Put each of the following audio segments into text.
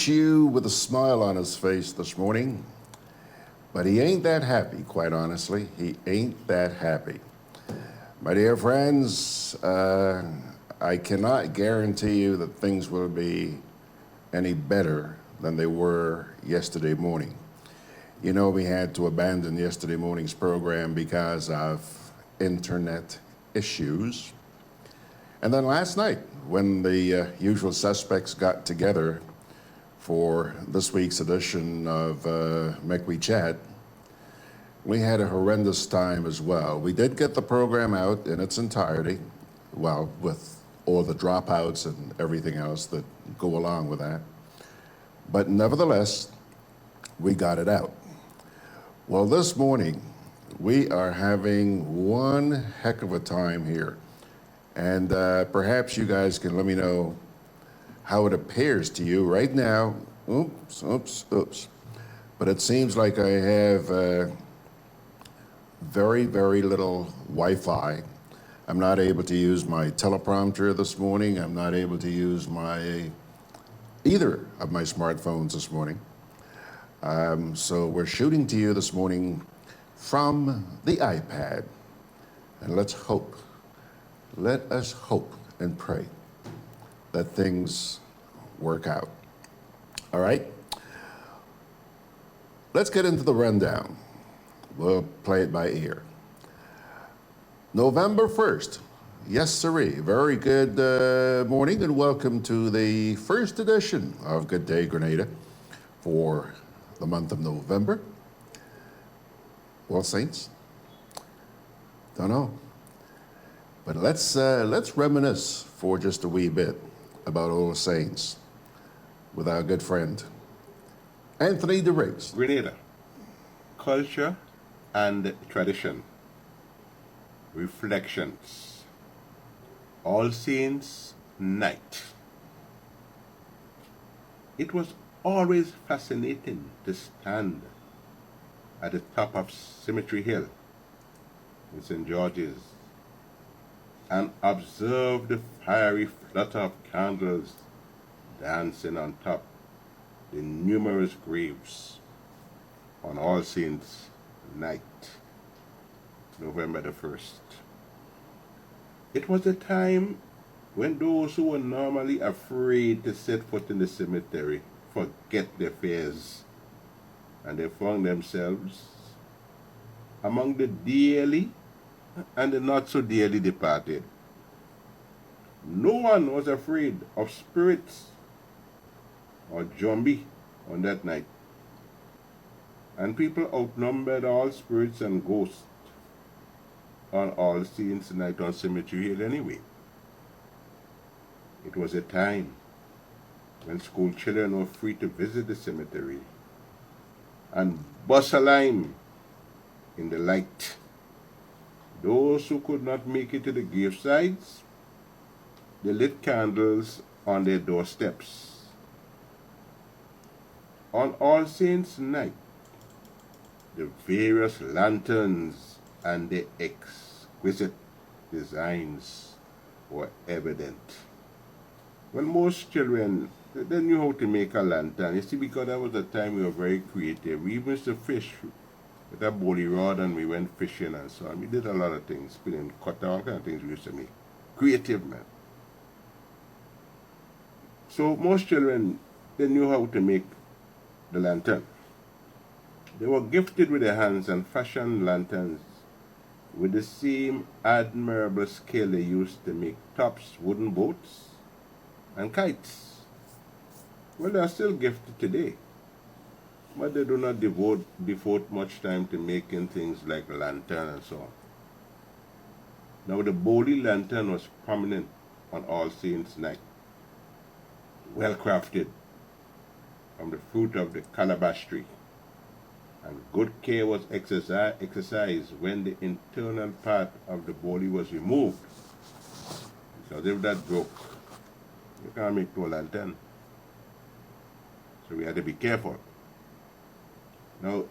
greet you with a smile on his face this morning, but he ain't that happy, quite honestly. He ain't that happy. My dear friends, I cannot guarantee you that things will be any better than they were yesterday morning. You know, we had to abandon yesterday morning's program because of internet issues. And then last night, when the usual suspects got together for this week's edition of Make We Chat, we had a horrendous time as well. We did get the program out in its entirety, well, with all the dropouts and everything else that go along with that. But nevertheless, we got it out. Well, this morning, we are having one heck of a time here. And perhaps you guys can let me know how it appears to you right now. Oops. But it seems like I have very, very little Wi-Fi. I'm not able to use my teleprompter this morning. I'm not able to use either of my smartphones this morning. So we're shooting to you this morning from the iPad. And let us hope and pray that things work out. All right? Let's get into the rundown. We'll play it by ear. November 1st. Yes, sirree. Very good morning and welcome to the first edition of Gudday Grenada for the month of November. All Saints? Don't know. But let's reminisce for just a wee bit about All Saints with our good friend, Anthony DeRiggs. Grenada, culture and tradition, reflections, All Saints Night. It was always fascinating to stand at the top of Cemetery Hill in St. George's and observe the fiery flutter of candles dancing on top the numerous graves on All Saints Night, November the 1st. It was a time when those who were normally afraid to set foot in the cemetery forget their fears, and they found themselves among the dearly and the not so dearly departed. No one was afraid of spirits or zombie on that night, and people outnumbered all spirits and ghosts on All Saints Night on Cemetery Hill anyway. It was a time when school children were free to visit the cemetery and bust a line in the light. Those who could not make it to the gravesides, they lit candles on their doorsteps. On All Saints Night, the various lanterns and their exquisite designs were evident. Well, most children, they knew how to make a lantern. You see, because that was the time we were very creative. We used to fish with a bowling rod and we went fishing and so on. We did a lot of things, spinning, cutter, all kind of things we used to make. Creative, man. So most children, they knew how to make the lantern. They were gifted with their hands and fashioned lanterns with the same admirable skill they used to make tops, wooden boats, and kites. Well, they are still gifted today, but they do not devote much time to making things like lantern and so on. Now, the bowling lantern was prominent on All Saints Night, well crafted from the fruit of the calabash tree, and good care was exercised when the internal part of the bowling was removed. So if that broke, you can't make no lantern. So we had to be careful. Now,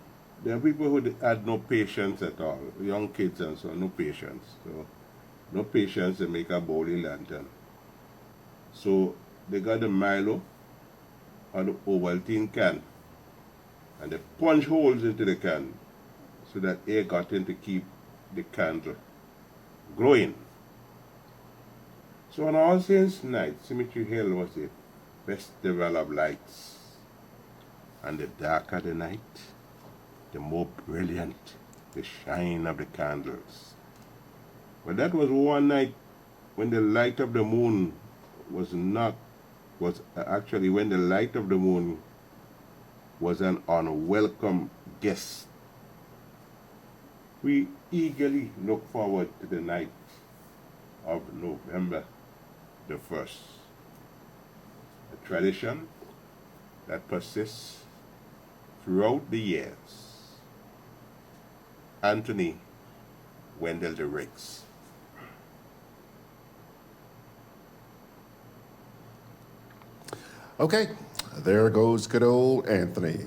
there are people who had no patience at all, young kids and so on, no patience. So, no patience to make a bowling lantern. So, they got the Milo on the Ovaltine can, and they punch holes into the can so that air got in to keep the candle glowing. So on All Saints Night, Cemetery Hill was a festival of lights, and the darker the night, the more brilliant the shine of the candles. But that was one night when the light of the moon was actually when the light of the moon was an unwelcome guest. We eagerly look forward to the night of November the 1st, a tradition that persists throughout the years. Anthony Wendell de Riggs. Okay, there goes good old Anthony.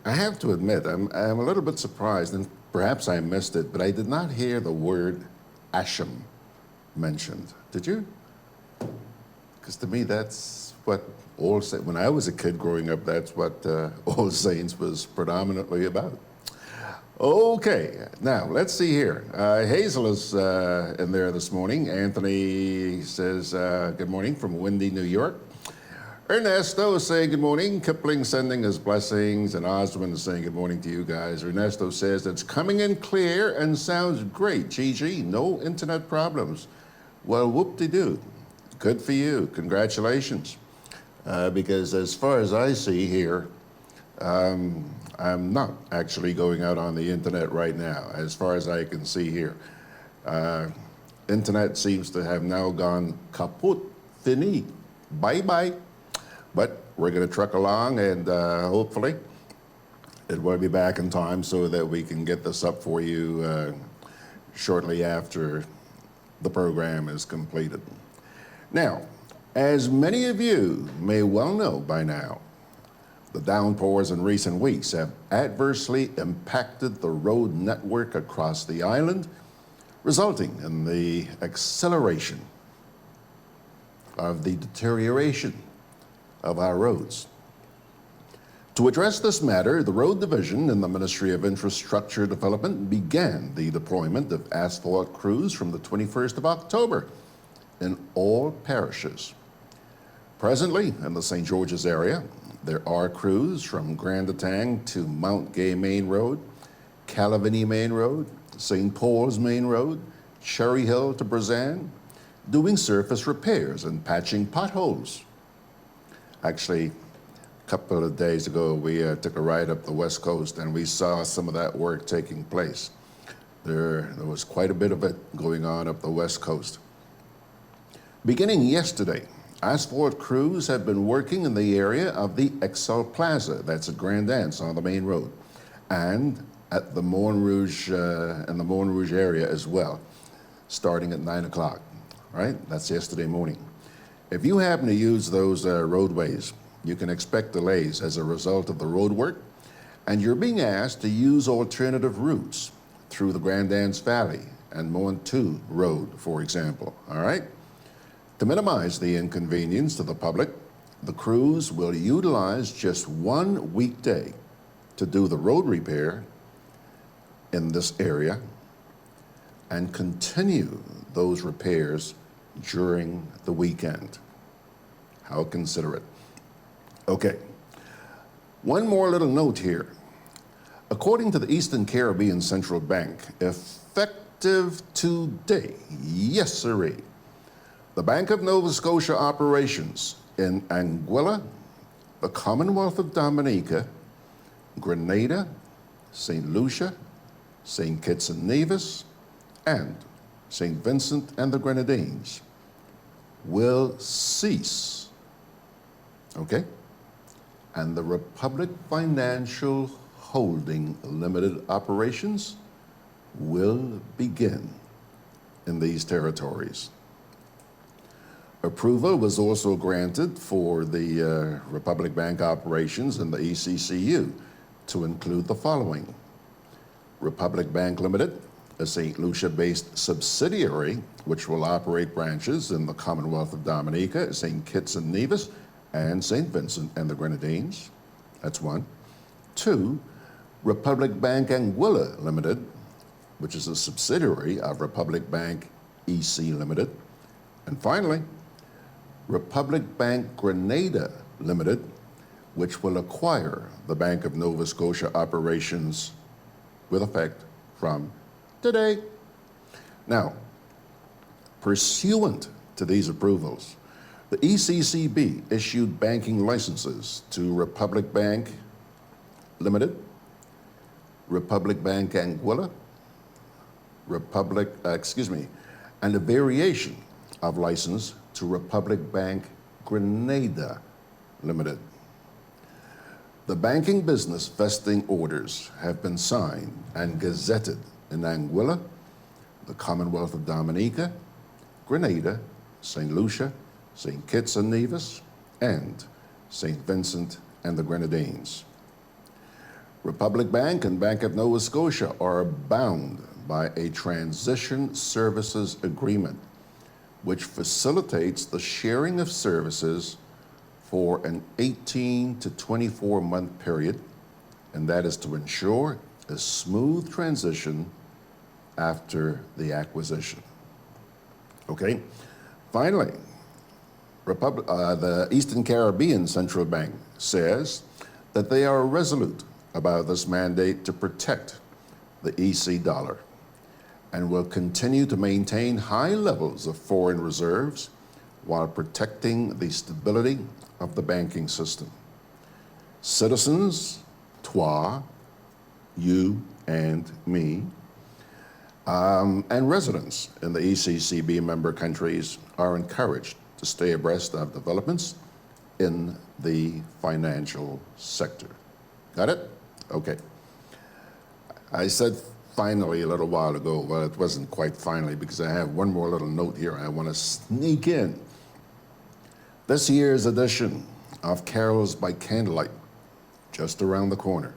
I have to admit, I'm a little bit surprised, and perhaps I missed it, but I did not hear the word Asham mentioned. Did you? Because to me, that's what All Saints, when I was a kid growing up, that's what All Saints was predominantly about. Okay, now let's see here. Hazel is in there this morning. Anthony says, good morning from windy New York. Ernesto is saying good morning. Kipling sending his blessings, and Oswin is saying good morning to you guys. Ernesto says it's coming in clear and sounds great. GG, no internet problems. Well, whoop-de-doo. Good for you. Congratulations. Because as far as I see here, I'm not actually going out on the internet right now, as far as I can see here. Internet seems to have now gone kaput, fini, bye-bye. But we're going to truck along, and hopefully it will be back in time so that we can get this up for you shortly after the program is completed. Now, as many of you may well know by now, the downpours in recent weeks have adversely impacted the road network across the island, resulting in the acceleration of the deterioration of our roads. To address this matter, the Road Division in the Ministry of Infrastructure Development began the deployment of asphalt crews from the 21st of October in all parishes. Presently, in the St. George's area, there are crews from Grenada to Mount Gay Main Road, Calavini Main Road, St. Paul's Main Road, Cherry Hill to Brazan, doing surface repairs and patching potholes. Actually, a couple of days ago, we took a ride up the West Coast, and we saw some of that work taking place. There was quite a bit of it going on up the West Coast. Beginning yesterday, asphalt crews have been working in the area of the Excel Plaza, that's at Grand Anse on the main road, and at the Morne Rouge, in the Morne Rouge area as well, starting at 9 o'clock, right? That's yesterday morning. If you happen to use those roadways, you can expect delays as a result of the road work, and you're being asked to use alternative routes through the Grand Anse Valley and Morne 2 Road, for example, all right? To minimize the inconvenience to the public, the crews will utilize just one weekday to do the road repair in this area and continue those repairs during the weekend. How considerate. Okay, one more little note here. According to the Eastern Caribbean Central Bank, effective today, yes sirree, the Bank of Nova Scotia operations in Anguilla, the Commonwealth of Dominica, Grenada, St. Lucia, St. Kitts and Nevis, and St. Vincent and the Grenadines will cease, okay? And the Republic Financial Holding Limited operations will begin in these territories. Approval was also granted for the Republic Bank operations in the ECCU to include the following: Republic Bank Limited, a St. Lucia-based subsidiary which will operate branches in the Commonwealth of Dominica, St. Kitts and Nevis, and St. Vincent and the Grenadines. That's one. Two, Republic Bank Anguilla Limited, which is a subsidiary of Republic Bank EC Limited. And finally, Republic Bank Grenada Limited, which will acquire the Bank of Nova Scotia operations with effect from today. Now, pursuant to these approvals, the ECCB issued banking licenses to Republic Bank Limited, Republic Bank Anguilla, and a variation of license to Republic Bank Grenada Limited. The banking business vesting orders have been signed and gazetted in Anguilla, the Commonwealth of Dominica, Grenada, St. Lucia, St. Kitts and Nevis, and St. Vincent and the Grenadines. Republic Bank and Bank of Nova Scotia are bound by a transition services agreement, which facilitates the sharing of services for an 18 to 24-month period, and that is to ensure a smooth transition after the acquisition. Okay, finally, the Eastern Caribbean Central Bank says that they are resolute about this mandate to protect the EC dollar and will continue to maintain high levels of foreign reserves while protecting the stability of the banking system. Citizens, toi, you and me, and residents in the ECCB member countries are encouraged to stay abreast of developments in the financial sector. Got it? Okay. I said finally a little while ago, but it wasn't quite finally because I have one more little note here I want to sneak in. This year's edition of Carols by Candlelight, just around the corner.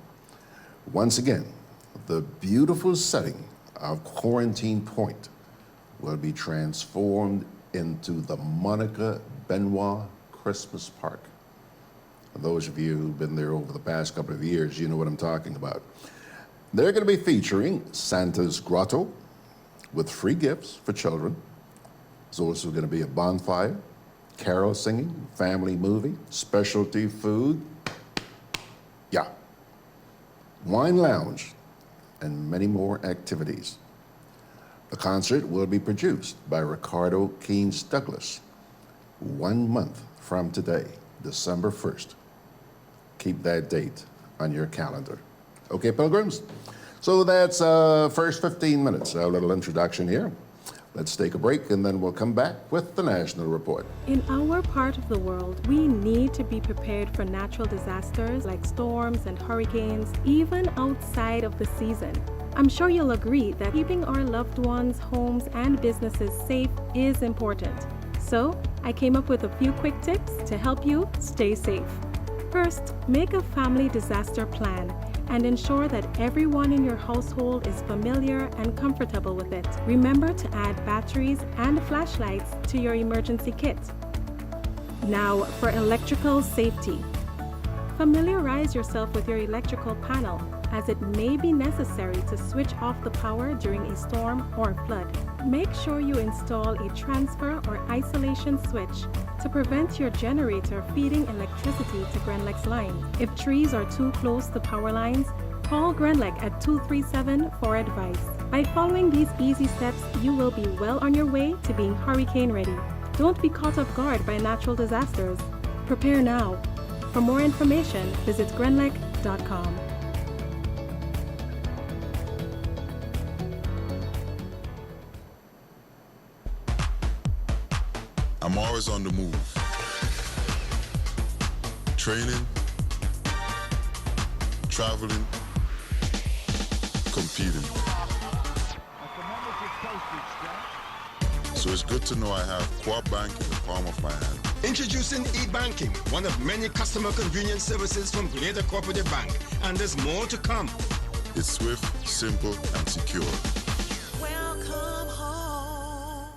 Once again, the beautiful setting of Quarantine Point will be transformed into the Monica Benoit Christmas Park. For those of you who've been there over the past couple of years, you know what I'm talking about. They're going to be featuring Santa's Grotto with free gifts for children. There's also going to be a bonfire, carol singing, family movie, specialty food, wine lounge, and many more activities. The concert will be produced by Ricardo Keynes Douglas 1 month from today, December 1st. Keep that date on your calendar. Okay, pilgrims? So that's first 15 minutes, a little introduction here. Let's take a break and then we'll come back with the National Report. In our part of the world, we need to be prepared for natural disasters like storms and hurricanes, even outside of the season. I'm sure you'll agree that keeping our loved ones, homes, and businesses safe is important. So, I came up with a few quick tips to help you stay safe. First, make a family disaster plan and ensure that everyone in your household is familiar and comfortable with it. Remember to add batteries and flashlights to your emergency kit. Now, for electrical safety. Familiarize yourself with your electrical panel, as it may be necessary to switch off the power during a storm or flood. Make sure you install a transfer or isolation switch to prevent your generator feeding electricity to Grenlec's line. If trees are too close to power lines, call Grenlec at 237 for advice. By following these easy steps, you will be well on your way to being hurricane ready. Don't be caught off guard by natural disasters. Prepare now. For more information, visit grenlec.com. I'm always on the move. Training, traveling, competing. So it's good to know I have Quad Bank in the palm of my hand. Introducing e-banking, one of many customer convenience services from Grenada Cooperative Bank, and there's more to come. It's swift, simple, and secure. Welcome home.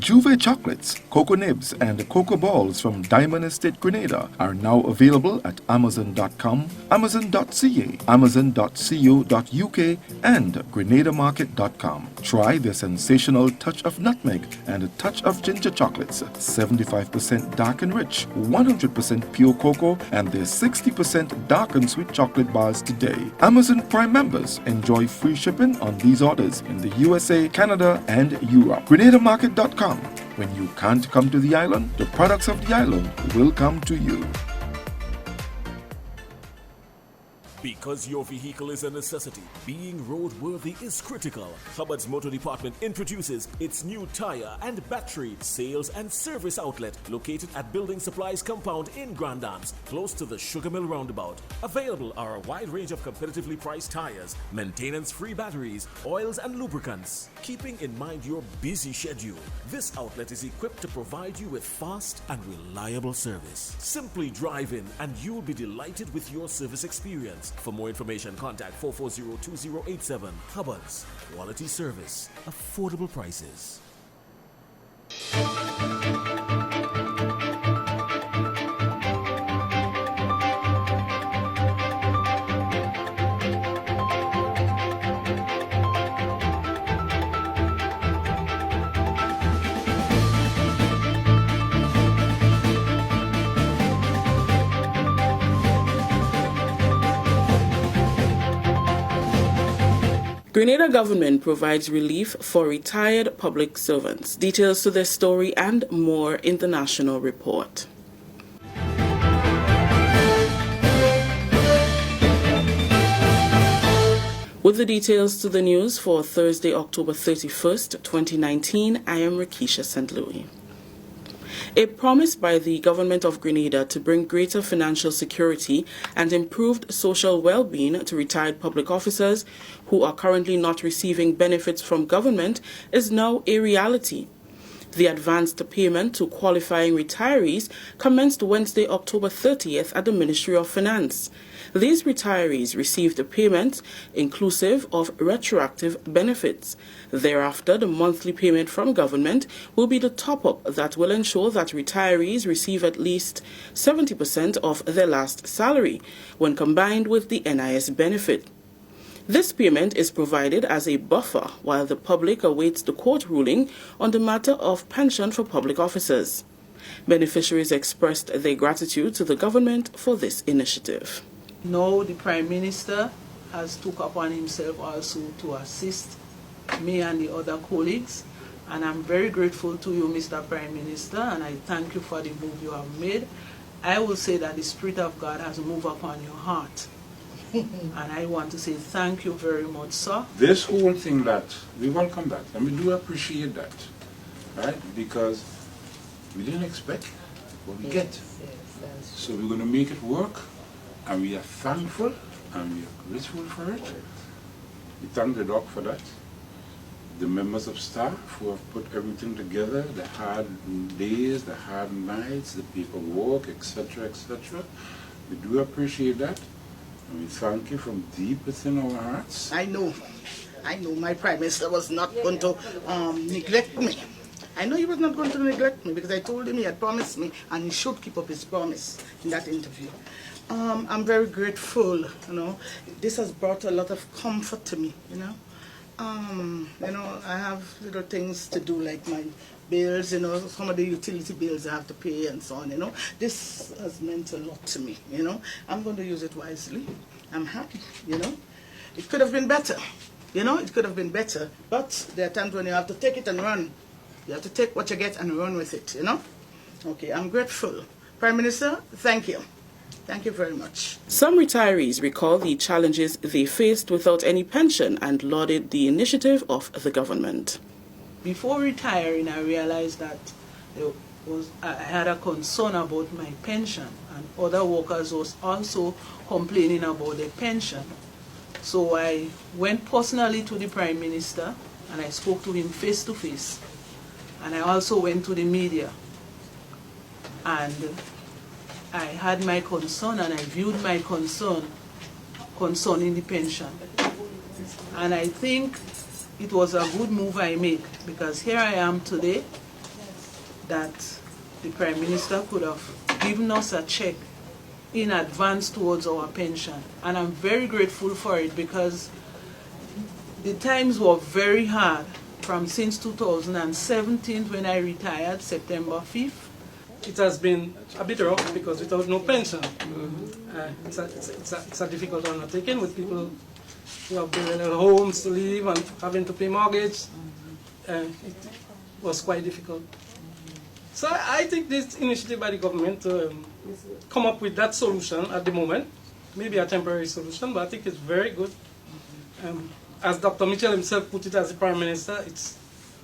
Juve chocolates, cocoa nibs, and cocoa balls from Diamond Estate Grenada are now available at Amazon.com, Amazon.ca, Amazon.co.uk, and GrenadaMarket.com. Try their sensational touch of nutmeg and a touch of ginger chocolates, 75% dark and rich, 100% pure cocoa, and their 60% dark and sweet chocolate bars today. Amazon Prime members enjoy free shipping on these orders in the USA, Canada, and Europe. GrenadaMarket.com. When you can't come to the island, the products of the island will come to you. Because your vehicle is a necessity, being roadworthy is critical. Hubbard's Motor Department introduces its new tire and battery sales and service outlet located at Building Supplies Compound in Grand Dance, close to the Sugar Mill Roundabout. Available are a wide range of competitively priced tires, maintenance-free batteries, oils and lubricants. Keeping in mind your busy schedule, this outlet is equipped to provide you with fast and reliable service. Simply drive in and you'll be delighted with your service experience. For more information, contact 440-2087. Hubbard's, quality service, affordable prices. Grenada government provides relief for retired public servants. Details to this story and more in the national report. With the details to the news for Thursday, October 31st, 2019, I am Rakisha St. Louis. A promise by the government of Grenada to bring greater financial security and improved social well-being to retired public officers who are currently not receiving benefits from government is now a reality. The advanced payment to qualifying retirees commenced Wednesday, October 30th at the Ministry of Finance. These retirees received the payment inclusive of retroactive benefits. Thereafter, the monthly payment from government will be the top-up that will ensure that retirees receive at least 70% of their last salary when combined with the NIS benefit. This payment is provided as a buffer while the public awaits the court ruling on the matter of pension for public officers. Beneficiaries expressed their gratitude to the government for this initiative. Now the Prime Minister has took upon himself also to assist me and the other colleagues, and I'm very grateful to you, Mr. Prime Minister, and I thank you for the move you have made. I will say that the Spirit of God has moved upon your heart, and I want to say thank you very much, sir. This whole thing, that we welcome that, and we do appreciate that, right? Because we didn't expect what we get. So we're going to make it work. And we are thankful and we are grateful for it. We thank the doc for that. The members of staff who have put everything together, the hard days, the hard nights, the paperwork, etc., etc. We do appreciate that. And we thank you from deep within our hearts. I know my Prime Minister was not going to neglect me. I know he was not going to neglect me because I told him he had promised me and he should keep up his promise in that interview. I'm very grateful, you know. This has brought a lot of comfort to me, you know. I have little things to do like my bills, you know, some of the utility bills I have to pay and so on, you know. This has meant a lot to me, you know. I'm going to use it wisely. I'm happy, you know. It could have been better, you know, it could have been better. But there are times when you have to take it and run. You have to take what you get and run with it, you know. Okay, I'm grateful. Prime Minister, thank you. Thank you very much. Some retirees recall the challenges they faced without any pension and lauded the initiative of the government. Before retiring, I realized that I had a concern about my pension, and other workers was also complaining about their pension. So I went personally to the Prime Minister and I spoke to him face to face. And I also went to the media. And I had my concern and I viewed my concern concerning the pension. And I think it was a good move I made, because here I am today that the Prime Minister could have given us a check in advance towards our pension. And I'm very grateful for it because the times were very hard from since 2017 when I retired, September 5th. It has been a bit rough because without no pension, it's a difficult undertaking with people who have built their homes to live and having to pay mortgage. It was quite difficult. So I think this initiative by the government to come up with that solution at the moment, maybe a temporary solution, but I think it's very good. As Dr. Mitchell himself put it as the Prime Minister, it's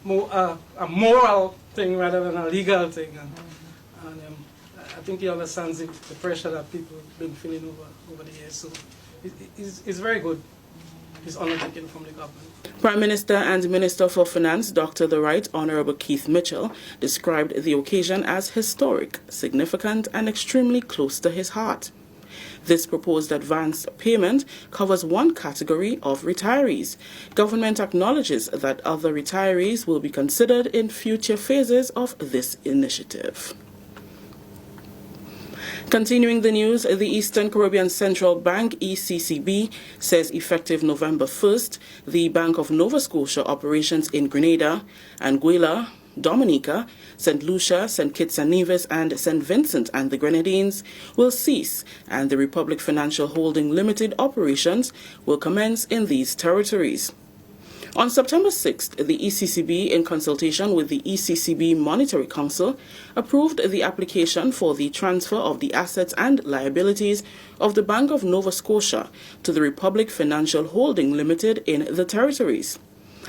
more a moral thing rather than a legal thing. And I think he understands the pressure that people have been feeling over the years. So it's very good, this undertaking from the government. Prime Minister and Minister for Finance, Dr. the Right Honourable Keith Mitchell, described the occasion as historic, significant and extremely close to his heart. This proposed advance payment covers one category of retirees. Government acknowledges that other retirees will be considered in future phases of this initiative. Continuing the news, the Eastern Caribbean Central Bank, ECCB, says effective November 1st, the Bank of Nova Scotia operations in Grenada, Anguilla, Dominica, St. Lucia, St. Kitts and Nevis, and St. Vincent and the Grenadines will cease, and the Republic Financial Holding Limited operations will commence in these territories. On September 6th, the ECCB, in consultation with the ECCB Monetary Council, approved the application for the transfer of the assets and liabilities of the Bank of Nova Scotia to the Republic Financial Holding Limited in the territories.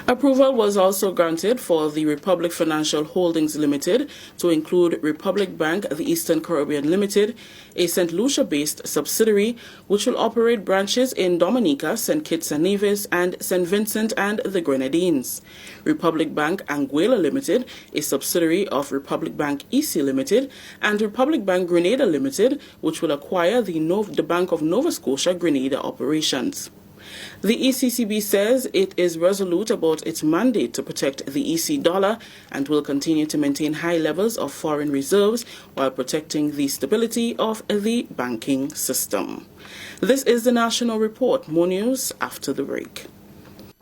Approval was also granted for the Republic Financial Holdings Limited to include Republic Bank, the Eastern Caribbean Limited, a St. Lucia-based subsidiary which will operate branches in Dominica, St. Kitts and Nevis, and St. Vincent and the Grenadines. Republic Bank Anguilla Limited, a subsidiary of Republic Bank EC Limited, and Republic Bank Grenada Limited, which will acquire the Bank of Nova Scotia Grenada operations. The ECCB says it is resolute about its mandate to protect the EC dollar and will continue to maintain high levels of foreign reserves while protecting the stability of the banking system. This is the National Report. More news after the break.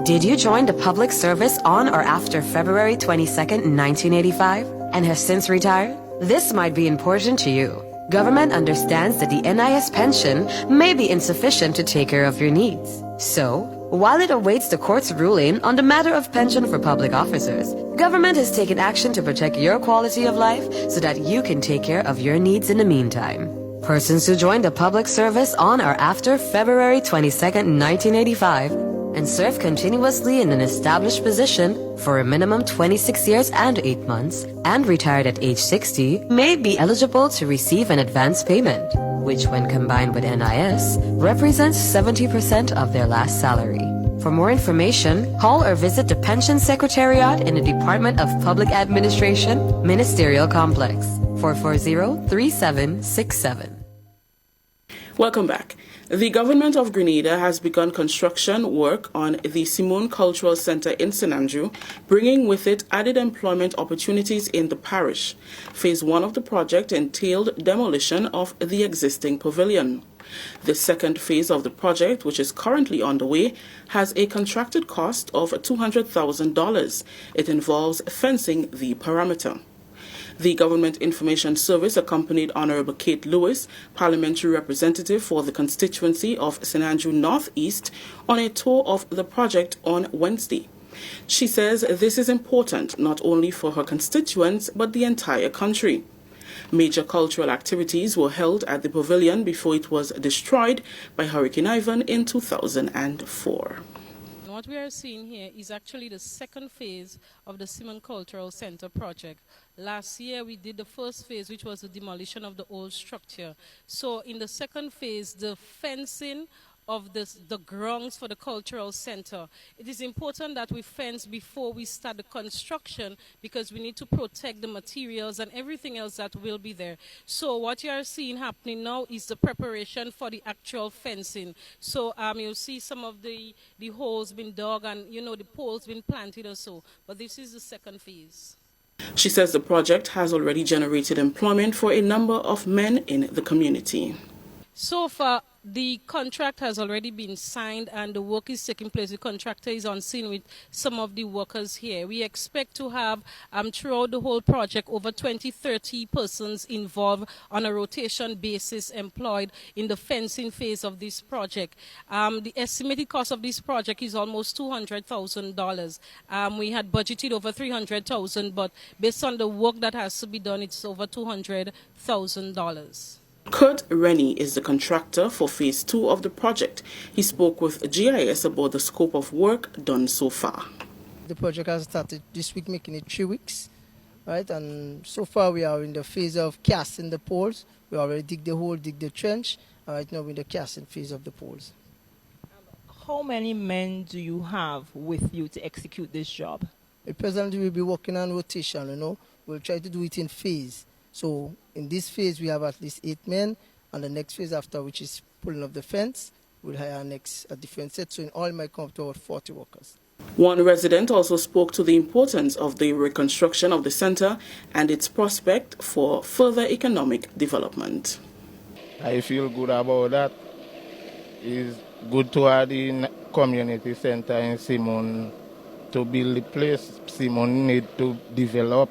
Did you join the public service on or after February 22nd, 1985 and have since retired? This might be important to you. Government understands that the NIS pension may be insufficient to take care of your needs. So, while it awaits the court's ruling on the matter of pension for public officers, government has taken action to protect your quality of life so that you can take care of your needs in the meantime. Persons who joined the public service on or after February 22nd, 1985 and served continuously in an established position for a minimum 26 years and 8 months and retired at age 60 may be eligible to receive an advance payment, which when combined with NIS represents 70% of their last salary. For more information, call or visit the Pension Secretariat in the Department of Public Administration, Ministerial Complex, 440-3767. Welcome back. The government of Grenada has begun construction work on the Simone Cultural Centre in St. Andrew, bringing with it added employment opportunities in the parish. Phase 1 of the project entailed demolition of the existing pavilion. The second phase of the project, which is currently underway, has a contracted cost of $200,000. It involves fencing the perimeter. The Government Information Service accompanied Honourable Kate Lewis, parliamentary representative for the constituency of St. Andrew North East, on a tour of the project on Wednesday. She says this is important not only for her constituents but the entire country. Major cultural activities were held at the pavilion before it was destroyed by Hurricane Ivan in 2004. What we are seeing here is actually the second phase of the Simone Cultural Centre project. Last year we did the first phase, which was the demolition of the old structure. So in the second phase, the fencing of the grounds for the cultural center. It is important that we fence before we start the construction because we need to protect the materials and everything else that will be there. So what you are seeing happening now is the preparation for the actual fencing. So you'll see some of the holes been dug and the poles been planted or so. But this is the second phase. She says the project has already generated employment for a number of men in the community. So far, the contract has already been signed and the work is taking place. The contractor is on scene with some of the workers here. We expect to have, throughout the whole project, over 20-30 persons involved on a rotation basis employed in the fencing phase of this project. The estimated cost of this project is almost $200,000. We had budgeted over $300,000, but based on the work that has to be done, it's over $200,000. Kurt Rennie is the contractor for Phase 2 of the project. He spoke with GIS about the scope of work done so far. The project has started this week, making it 3 weeks, right? And so far we are in the phase of casting the poles. We already dig the hole, dig the trench, and right now we're in the casting phase of the poles. How many men do you have with you to execute this job? At present we'll be working on rotation, you know. We'll try to do it in phase. So in this phase, we have at least 8 men, and the next phase after, which is pulling up the fence, we'll hire a different set. So in all, it might come up to about 40 workers. One resident also spoke to the importance of the reconstruction of the center and its prospect for further economic development. I feel good about that. It's good to have the community center in Simon to build the place. Simon need to develop.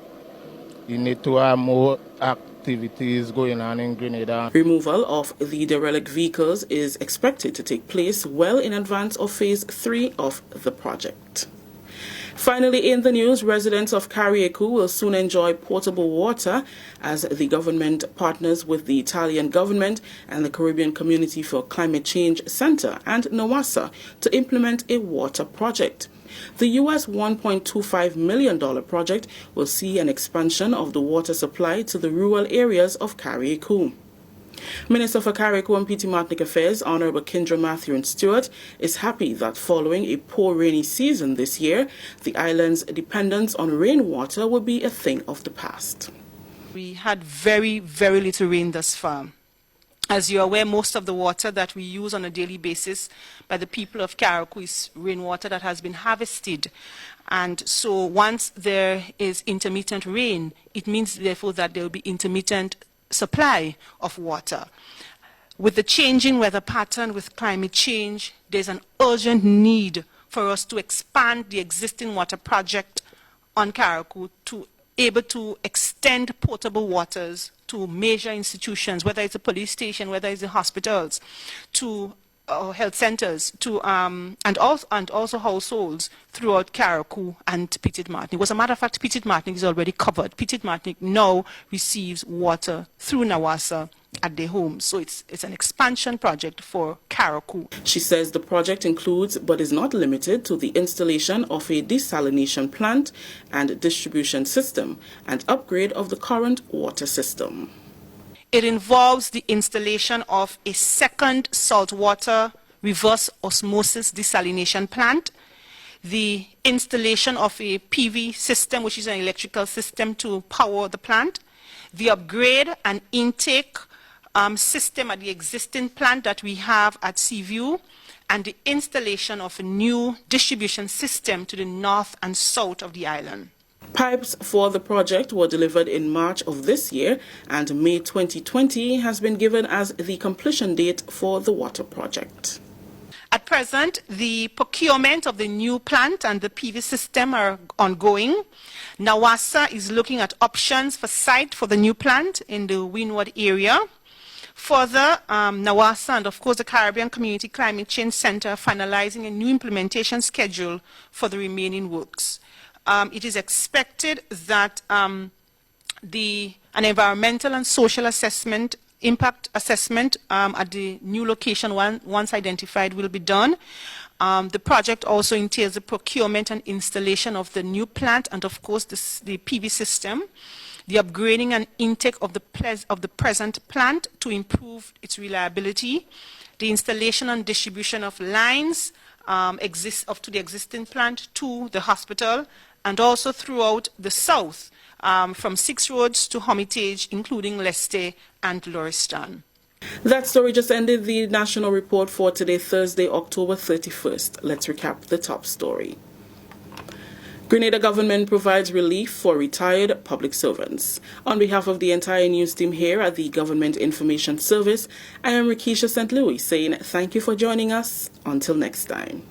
You need to have more activities going on in Grenada. Removal of the derelict vehicles is expected to take place well in advance of Phase 3 of the project. Finally, in the news, residents of Carriacou will soon enjoy potable water as the government partners with the Italian government and the Caribbean Community for Climate Change Center and NAWASA to implement a water project. The U.S. $1.25 million project will see an expansion of the water supply to the rural areas of Carriacou. Minister for Carriacou and Pitt Martinique Affairs, Honorable Kendra Matthew Stewart, is happy that following a poor rainy season this year, the island's dependence on rainwater will be a thing of the past. We had very, very little rain thus far. As you're aware, most of the water that we use on a daily basis by the people of Carriacou is rainwater that has been harvested. And so once there is intermittent rain, it means therefore that there will be intermittent supply of water. With the changing weather pattern, with climate change, there's an urgent need for us to expand the existing water project on Carriacou to able to extend potable waters to major institutions, whether it's a police station, whether it's the hospitals, to health centers, to and also households throughout Carriacou and Pitt Martinique. As a matter of fact, Pitt Martinique is already covered. Pitt Martinique now receives water through NAWASA at their homes. So it's an expansion project for Carriacou. She says the project includes, but is not limited to, the installation of a desalination plant and distribution system and upgrade of the current water system. It involves the installation of a second saltwater reverse osmosis desalination plant, the installation of a PV system, which is an electrical system to power the plant, the upgrade and intake system at the existing plant that we have at Seaview, and the installation of a new distribution system to the north and south of the island. Pipes for the project were delivered in March of this year, and May 2020 has been given as the completion date for the water project. At present, the procurement of the new plant and the PV system are ongoing. NAWASA is looking at options for site for the new plant in the Windward area. Further, NAWASA and of course the Caribbean Community Climate Change Center are finalizing a new implementation schedule for the remaining works. It is expected that an environmental and social assessment, impact assessment at the new location once identified will be done. The project also entails the procurement and installation of the new plant and of course the PV system, the upgrading and intake of the present plant to improve its reliability, the installation and distribution of lines to the existing plant to the hospital, and also throughout the south, from 6 roads to Hermitage, including Leste and Lauriston. That story just ended the national report for today, Thursday, October 31st. Let's recap the top story. Grenada government provides relief for retired public servants. On behalf of the entire news team here at the Government Information Service, I am Rikisha St. Louis saying thank you for joining us. Until next time.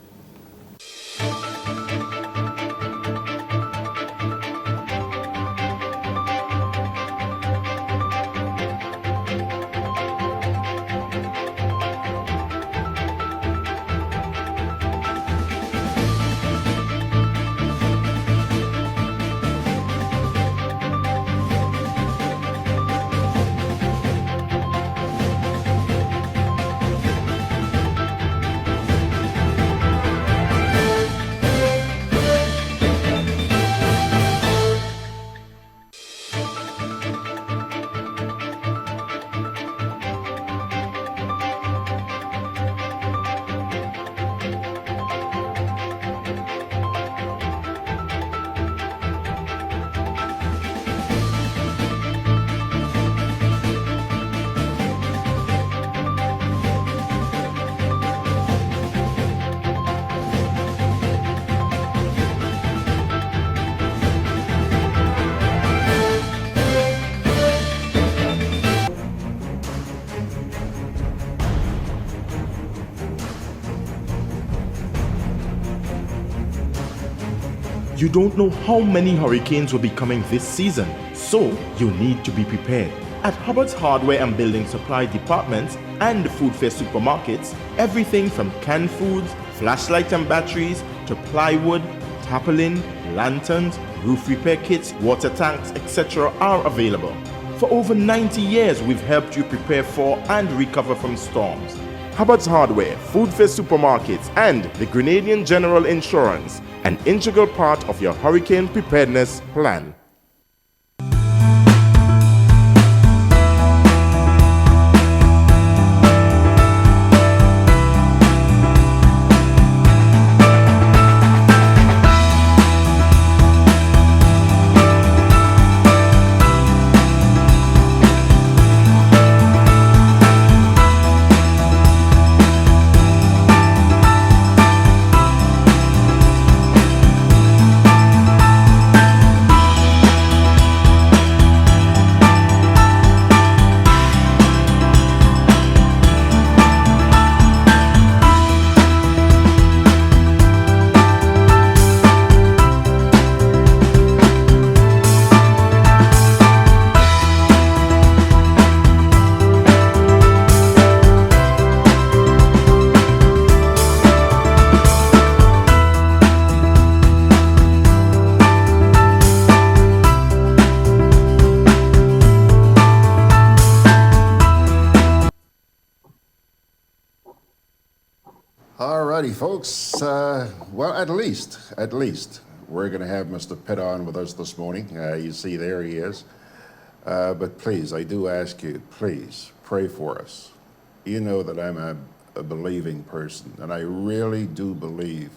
You don't know how many hurricanes will be coming this season, so you need to be prepared. At Hubbard's Hardware and Building Supply departments and Food Fair supermarkets, everything from canned foods, flashlights and batteries, to plywood, tarpaulin, lanterns, roof repair kits, water tanks, etc. are available. For over 90 years, we've helped you prepare for and recover from storms. Hubbard's Hardware, Food Fair supermarkets, and the Grenadian General Insurance, an integral part of your hurricane preparedness plan. Alrighty, folks. Well, at least, we're going to have Mr. Pitt on with us this morning. You see, there he is. But please, I do ask you, please pray for us. You know that I'm a believing person, and I really do believe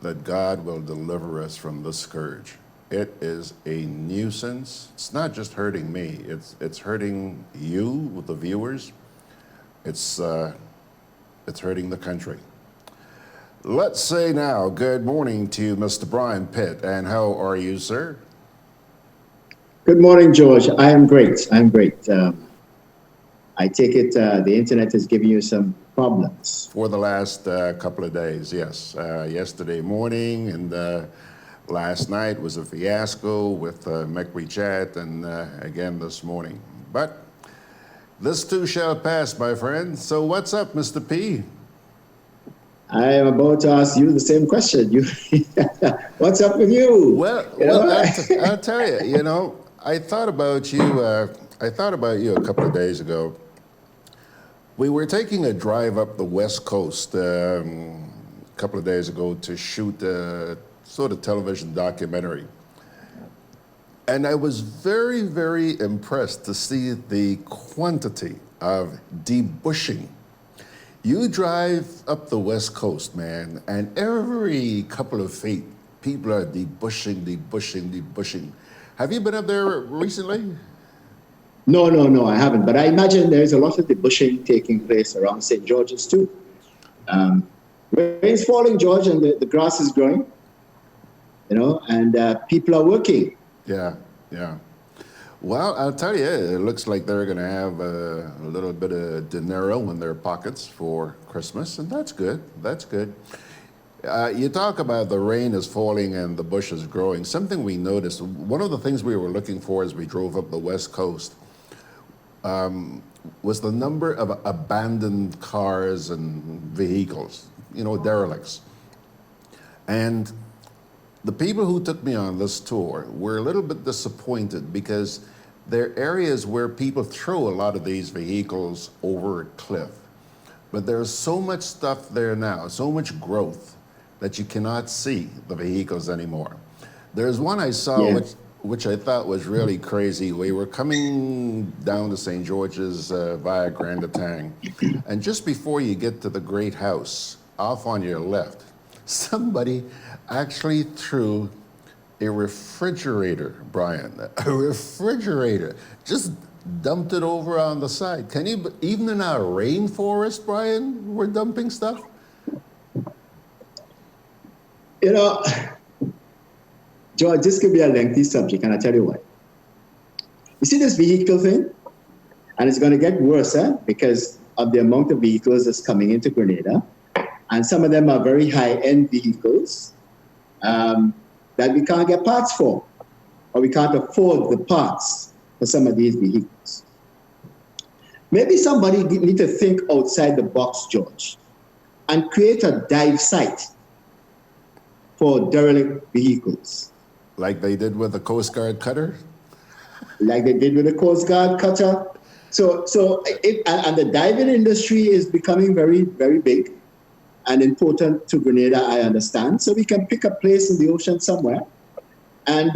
that God will deliver us from this scourge. It is a nuisance. It's not just hurting me. It's hurting you, the viewers. It's hurting the country. Let's say now, good morning to Mr. Brian Pitt, and how are you, sir? Good morning, George. I am great. I take it the internet is giving you some problems. For the last couple of days, yes. Yesterday morning and last night was a fiasco with McWeChat, and again this morning. But this too shall pass, my friend. So what's up, Mr. P? I am about to ask you the same question. What's up with you? Well, I'll tell you. You know, I thought about you. I thought about you a couple of days ago. We were taking a drive up the West Coast a couple of days ago to shoot a sort of television documentary. And I was very, very impressed to see the quantity of debushing. You drive up the West Coast, man, and every couple of feet, people are debushing. Have you been up there recently? No, I haven't. But I imagine there's a lot of debushing taking place around St. George's too. Rain's falling, George, and the grass is growing. and people are working. Yeah, yeah. Well, I'll tell you, it looks like they're going to have a little bit of dinero in their pockets for Christmas, and that's good. That's good. You talk about the rain is falling and the bush is growing. Something we noticed, one of the things we were looking for as we drove up the West Coast was the number of abandoned cars and vehicles, derelicts. And the people who took me on this tour were a little bit disappointed because there are areas where people throw a lot of these vehicles over a cliff. But there's so much stuff there now, so much growth, that you cannot see the vehicles anymore. There's one I saw which I thought was really crazy. We were coming down to St. George's via Grenada, and just before you get to the Great House, off on your left, somebody actually threw a refrigerator, Brian, a refrigerator, just dumped it over on the side. Can you, even in our rainforest, Brian, we're dumping stuff? George, this could be a lengthy subject, and I'll tell you why. You see this vehicle thing? And it's going to get worse because of the amount of vehicles that's coming into Grenada. And some of them are very high-end vehicles that we can't get parts for, or we can't afford the parts for some of these vehicles. Maybe somebody need to think outside the box, George, and create a dive site for derelict vehicles. Like they did with the Coast Guard cutter? Like they did with the Coast Guard cutter. And the diving industry is becoming very, very big and important to Grenada, I understand. So we can pick a place in the ocean somewhere and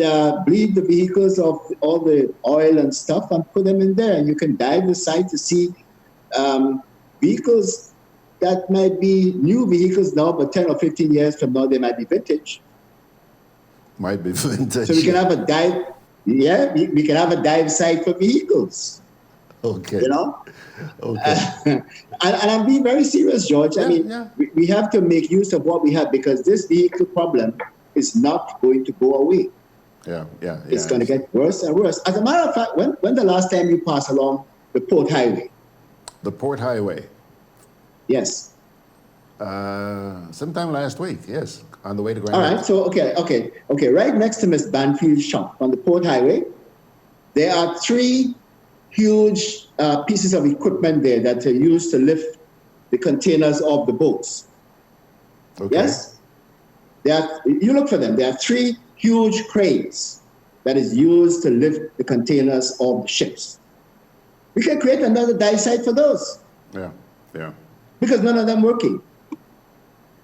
bleed the vehicles of all the oil and stuff and put them in there. And you can dive the site to see vehicles that might be new vehicles now, but 10 or 15 years from now, they might be vintage. Might be vintage. So we can have a dive, we can have a dive site for vehicles. Okay. Okay. And I'm being very serious, George. We have to make use of what we have because this vehicle problem is not going to go away. It's going to get worse and worse. As a matter of fact, when the last time you passed along the Port Highway? The Port Highway? Yes. Sometime last week, yes, on the way to Grand All right, so, okay. Right next to Miss Banfield's shop on the Port Highway, there are 3 huge pieces of equipment there that are used to lift the containers of the boats. Okay. Yes? You look for them. There are 3 huge cranes that is used to lift the containers of the ships. We can create another dive site for those. Yeah. Because none of them working.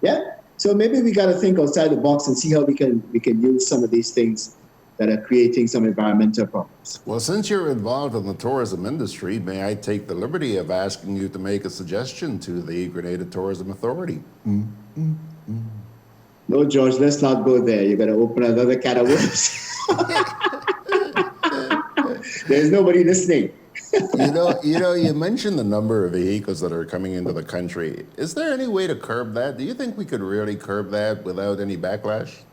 Yeah? So maybe we got to think outside the box and see how we can use some of these things that are creating some environmental problems. Well, since you're involved in the tourism industry, may I take the liberty of asking you to make a suggestion to the Grenada Tourism Authority? No, George, let's not go there. You're going to open another can of worms. There's nobody listening. You mentioned the number of vehicles that are coming into the country. Is there any way to curb that? Do you think we could really curb that without any backlash?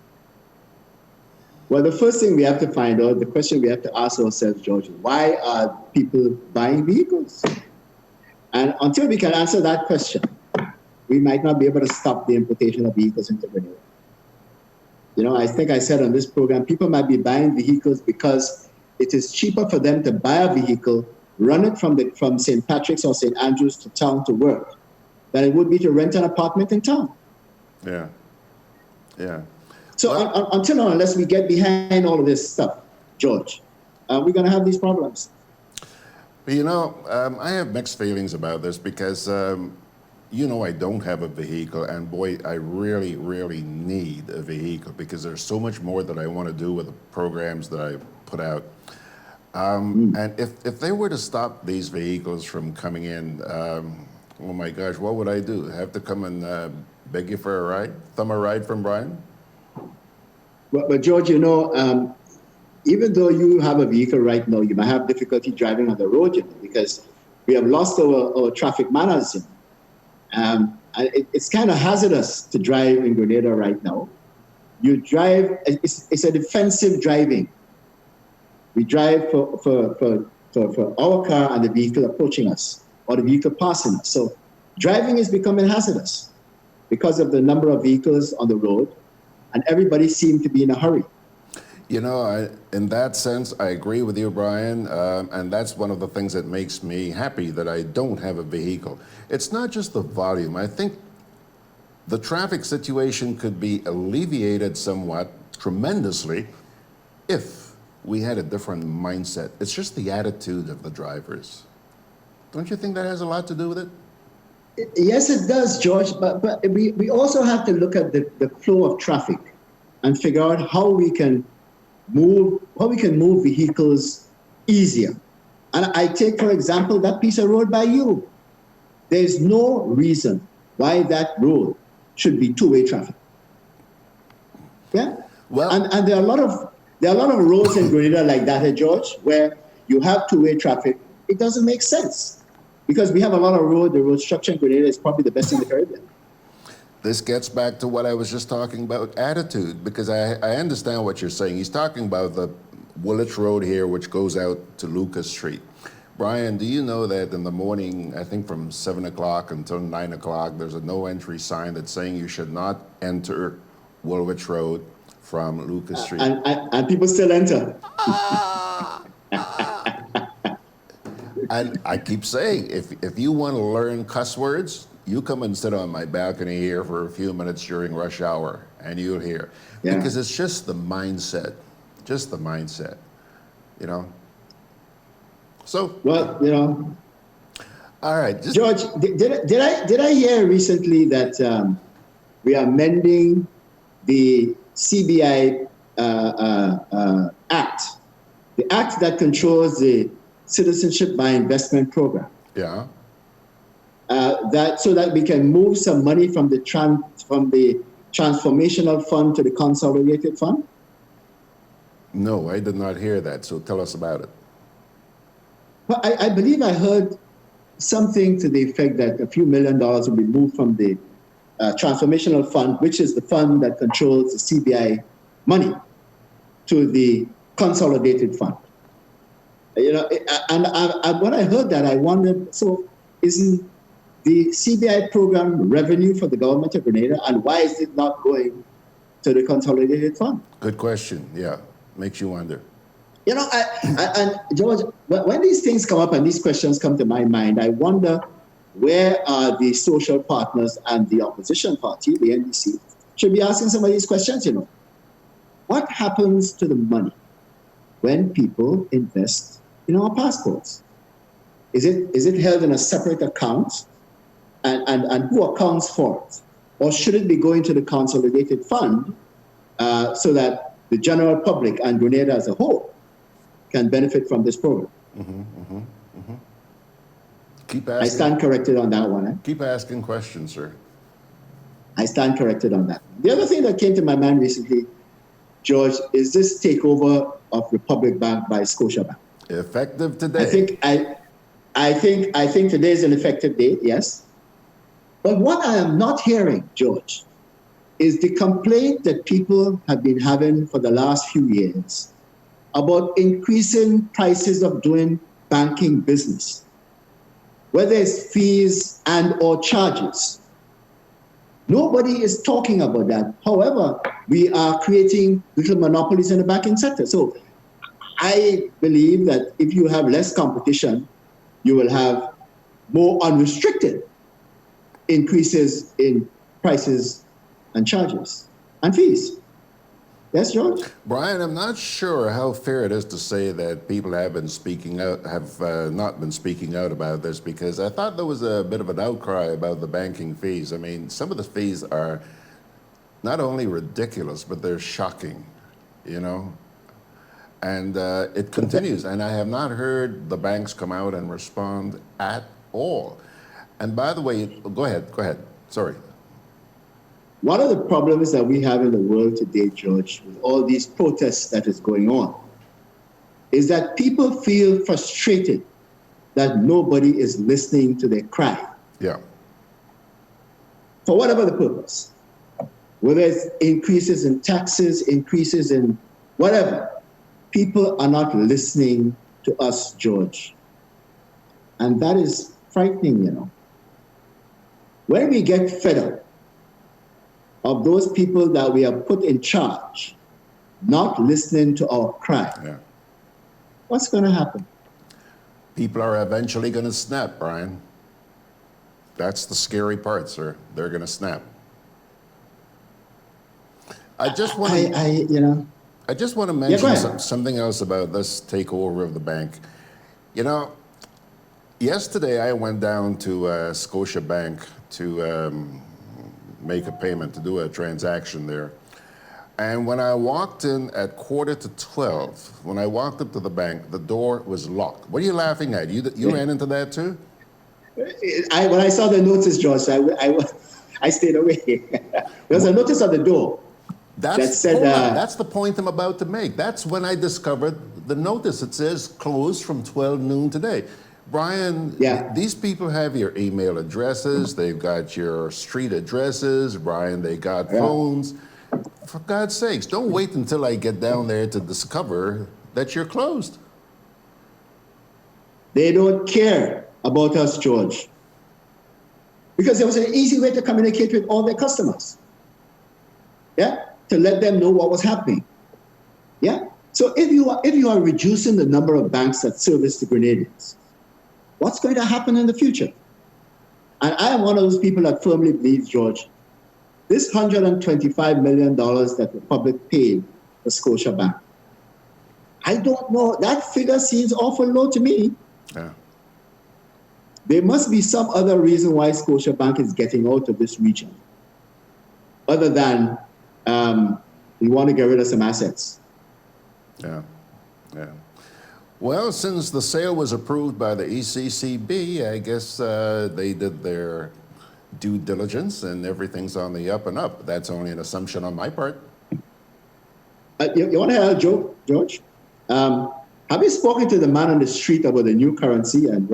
Well, the first thing we have to find out, the question we have to ask ourselves, George, why are people buying vehicles? And until we can answer that question, we might not be able to stop the importation of vehicles into Grenada. I think I said on this program, people might be buying vehicles because it is cheaper for them to buy a vehicle, run it from St. Patrick's or St. Andrews to town to work, than it would be to rent an apartment in town. Yeah. So until now, unless we get behind all of this stuff, George, we're going to have these problems. I have mixed feelings about this because, I don't have a vehicle, and boy, I really, really need a vehicle because there's so much more that I want to do with the programs that I put out. And if they were to stop these vehicles from coming in, oh my gosh, what would I do? Have to come and beg you for a ride? Thumb a ride from Brian? But George, even though you have a vehicle right now, you might have difficulty driving on the road, because we have lost our traffic manners. It's kind of hazardous to drive in Grenada right now you drive, it's a defensive driving. We drive for our car and the vehicle approaching us, or the vehicle passing us. So driving is becoming hazardous because of the number of vehicles on the road, and everybody seems to be in a hurry. You know, in that sense, I agree with you, Brian, and that's one of the things that makes me happy that I don't have a vehicle. It's not just the volume. I think the traffic situation could be alleviated somewhat, tremendously, if we had a different mindset. It's just the attitude of the drivers. Don't you think that has a lot to do with it? Yes, it does, George, but we also have to look at the flow of traffic and figure out how we can move vehicles easier. And I take, for example, that piece of road by you. There's no reason why that road should be two-way traffic. Yeah? Well, and there are a lot of roads in Grenada like that, George, where you have two-way traffic. It doesn't make sense because we have a lot of road. The road structure in Grenada is probably the best in the Caribbean. This gets back to what I was just talking about, attitude, because I understand what you're saying. He's talking about the Woolwich Road here, which goes out to Lucas Street. Brian, do you know that in the morning, I think from 7 o'clock until 9 o'clock, there's a no entry sign that's saying you should not enter Woolwich Road from Lucas Street? And people still enter. And I keep saying, if you want to learn cuss words, you come and sit on my balcony here for a few minutes during rush hour, and you'll hear. Yeah. Because it's just the mindset, you know? So. Well, you know. All right. George, did I hear recently that we are amending the CBI Act, the act that controls the Citizenship by Investment Program? Yeah. So that we can move some money from the transformational fund to the consolidated fund? No, I did not hear that. So tell us about it. Well, I believe I heard something to the effect that a few $1 million will be moved from the transformational fund, which is the fund that controls the CBI money, to the consolidated fund. You know, and when I heard that, I wondered, so isn't the CBI program revenue for the government of Grenada, and why is it not going to the consolidated fund? Good question. Yeah, makes you wonder. You know, and George, when these things come up and these questions come to my mind, I wonder where are the social partners and the opposition party, the NDC, should be asking some of these questions. You know, what happens to the money when people invest in our passports? Is it held in a separate account? And who accounts for it? Or should it be going to the consolidated fund so that the general public and Grenada as a whole can benefit from this program? Keep asking. I stand corrected on that one. Keep asking questions, sir. I stand corrected on that. The other thing that came to my mind recently, George, is this takeover of Republic Bank by Scotia Bank. Effective today. I think today is an effective date, yes. But what I am not hearing, George, is the complaint that people have been having for the last few years about increasing prices of doing banking business, whether it's fees and or charges. Nobody is talking about that. However, we are creating little monopolies in the banking sector. So I believe that if you have less competition, you will have more unrestricted increases in prices and charges and fees. Yes, George? Brian, I'm not sure how fair it is to say that people have been speaking out, not been speaking out about this, because I thought there was a bit of an outcry about the banking fees. I mean, some of the fees are not only ridiculous, but they're shocking, you know? And it continues, and I have not heard the banks come out and respond at all. And by the way, go ahead, sorry. One of the problems that we have in the world today, George, with all these protests that is going on, is that people feel frustrated that nobody is listening to their cry. Yeah. For whatever the purpose. whether it's increases in taxes, increases in whatever, people are not listening to us, George. And that is frightening, you know. When we get fed up of those people that we have put in charge not listening to our cry, what's going to happen? People are eventually going to snap, Brian. That's the scary part, sir. They're going to snap. I just want to mention something else about this takeover of the bank. You know, yesterday I went down to Scotia Bank to make a payment, to do a transaction there. And when I walked in at 11:45, when I walked up to the bank, the door was locked. What are you laughing at? You ran into that too? When I saw the notice, George, I stayed away. There was a notice on the door that said... that's the point I'm about to make. That's when I discovered the notice. It says closed from 12 noon today. Brian, these people have your email addresses. They've got your street addresses. Brian, they got phones. For God's sakes, don't wait until I get down there to discover that you're closed. They don't care about us, George. Because there was an easy way to communicate with all their customers. To let them know what was happening. So if you are reducing the number of banks that service the Grenadians, what's going to happen in the future? And I am one of those people that firmly believes, George, this $125 million that the public paid for Scotia Bank, I don't know, that figure seems awful low to me. There must be some other reason why Scotia Bank is getting out of this region, other than we want to get rid of some assets. Well, since the sale was approved by the ECCB, I guess they did their due diligence and everything's on the up and up. That's only an assumption on my part. You want to hear a joke, George? Have you spoken to the man on the street about the new currency? And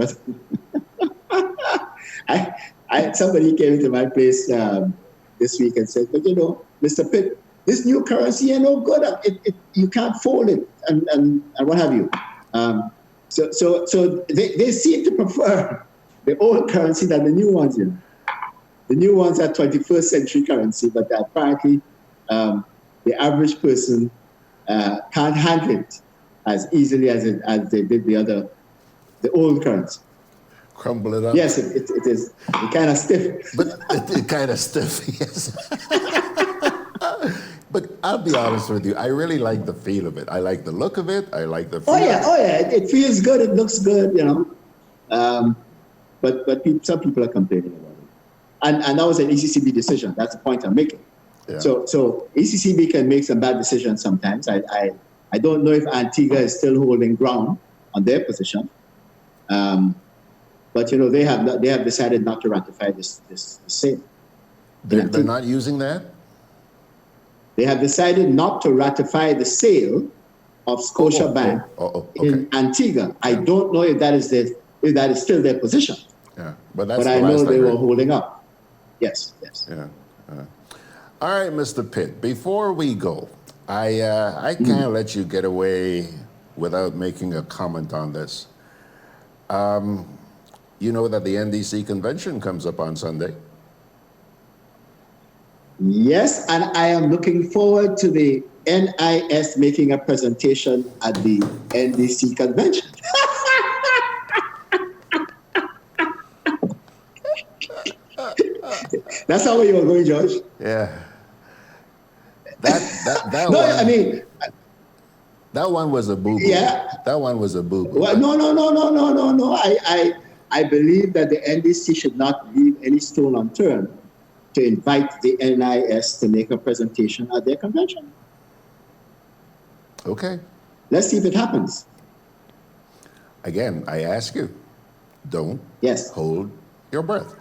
somebody came into my place this week and said, but you know, Mr. Pitt, this new currency ain't no good. You can't fold it and what have you. So they seem to prefer the old currency than the new ones. You know. The new ones are 21st century currency, but apparently the average person can't handle it as easily as they did the old currency. Crumble it up. Yes, it is kind of stiff. But it kind of stiff, yes. But I'll be honest with you, I really like the feel of it. I like the look of it. I like the feel. Oh yeah, it feels good. It looks good, you know. But some people are complaining about it. And that was an ECCB decision. That's the point I'm making. So ECCB can make some bad decisions sometimes. I don't know if Antigua is still holding ground on their position. But you know, they have decided not to ratify this sale. They're not using that? They have decided not to ratify the sale of Scotia Bank in Antigua. I don't know if that is still their position. But I know they were holding up. Yes. All right, Mr. Pitt, before we go, I can't let you get away without making a comment on this. You know that the NDC convention comes up on Sunday? Yes, and I am looking forward to the NIS making a presentation at the NDC convention. That's how you were going, George. Yeah. That no, one, I mean, that one was a boo-boo. Yeah. That one was a boo-boo. Well, no. I believe that the NDC should not leave any stone unturned to invite the NIS to make a presentation at their convention. Okay. Let's see if it happens. Again, I ask you, don't hold your breath.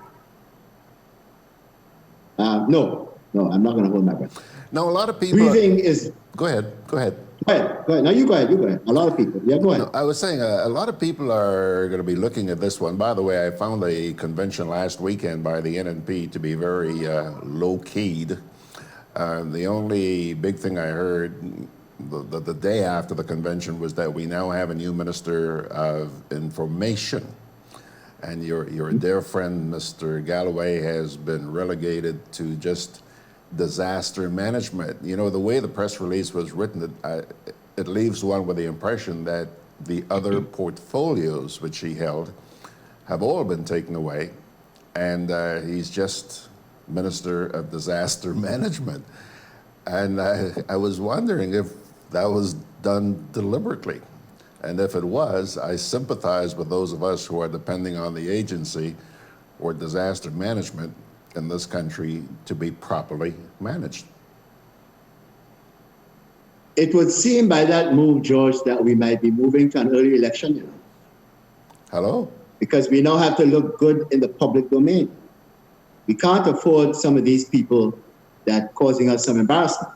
No, I'm not going to hold my breath. No, a lot of people... Breathing is... Go ahead. Go ahead. No, you go ahead. A lot of people. Yeah, go ahead. No, I was saying a lot of people are going to be looking at this one. By the way, I found a convention last weekend by the NNP to be very low-keyed. The only big thing I heard the day after the convention was that we now have a new Minister of Information. And your dear friend, Mr. Galloway, has been relegated to just disaster management. You know, the way the press release was written, it leaves one with the impression that the other portfolios which he held have all been taken away, and he's just Minister of Disaster Management. And I was wondering if that was done deliberately. And if it was, I sympathize with those of us who are depending on the agency or disaster management in this country to be properly managed. It would seem by that move, George, that we might be moving to an early election, you know. Hello? Because we now have to look good in the public domain. We can't afford some of these people that causing us some embarrassment.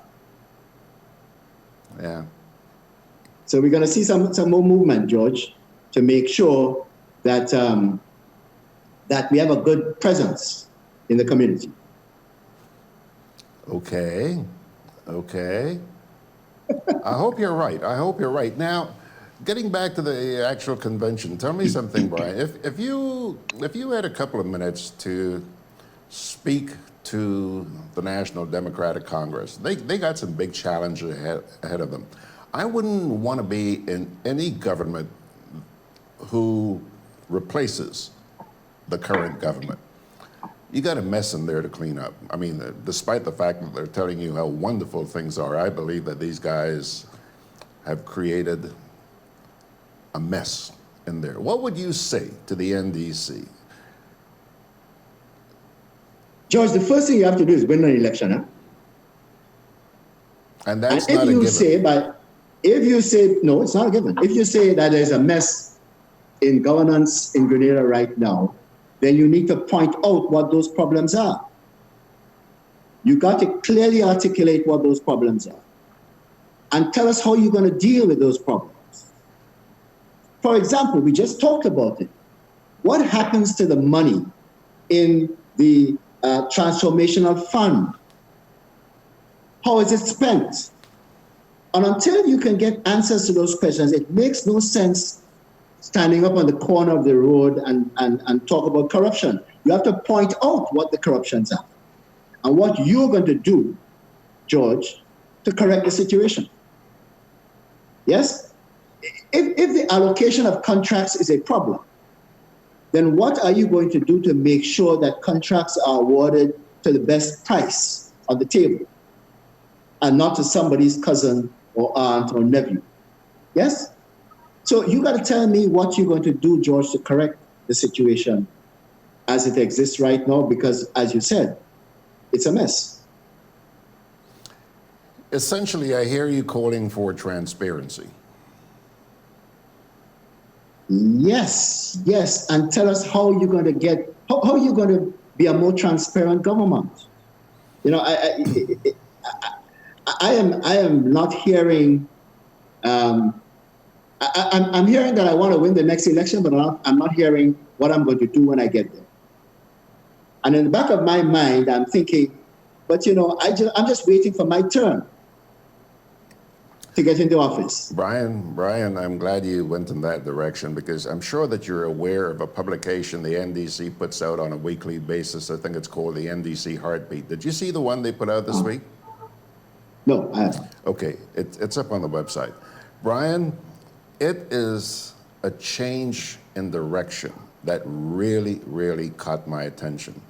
Yeah. So we're going to see some more movement, George, to make sure that that we have a good presence in the community. Okay. I hope you're right. Now, getting back to the actual convention, tell me something, Brian. If you had a couple of minutes to speak to the National Democratic Congress, they got some big challenges ahead of them. I wouldn't want to be in any government who replaces the current government. You got a mess in there to clean up. I mean, despite the fact that they're telling you how wonderful things are, I believe that these guys have created a mess in there. What would you say to the NDC? George, the first thing you have to do is win an election, huh? And that's and not a given. If you say, no, it's not a given. If you say that there's a mess in governance in Grenada right now, then you need to point out what those problems are. You got to clearly articulate what those problems are and tell us how you're going to deal with those problems. For example, we just talked about it. What happens to the money in the transformational fund? How is it spent? And until you can get answers to those questions, it makes no sense standing up on the corner of the road and talk about corruption. You have to point out what the corruptions are and what you're going to do, George, to correct the situation. Yes? If the allocation of contracts is a problem, then what are you going to do to make sure that contracts are awarded to the best price on the table and not to somebody's cousin or aunt or nephew? Yes? So you got to tell me what you're going to do, George, to correct the situation as it exists right now, because, as you said, it's a mess. Essentially, I hear you calling for transparency. Yes, and tell us how you're going to get, how you're going to be a more transparent government. You know, I am not hearing. I'm hearing that I want to win the next election, but I'm not hearing what I'm going to do when I get there. And in the back of my mind, I'm thinking, but you know, I'm just waiting for my turn to get into office. Brian, I'm glad you went in that direction, because I'm sure that you're aware of a publication the NDC puts out on a weekly basis. I think it's called the NDC Heartbeat. Did you see the one they put out this week? No, I haven't. Okay, it's up on the website. Brian, it is a change in direction that really, really caught my attention.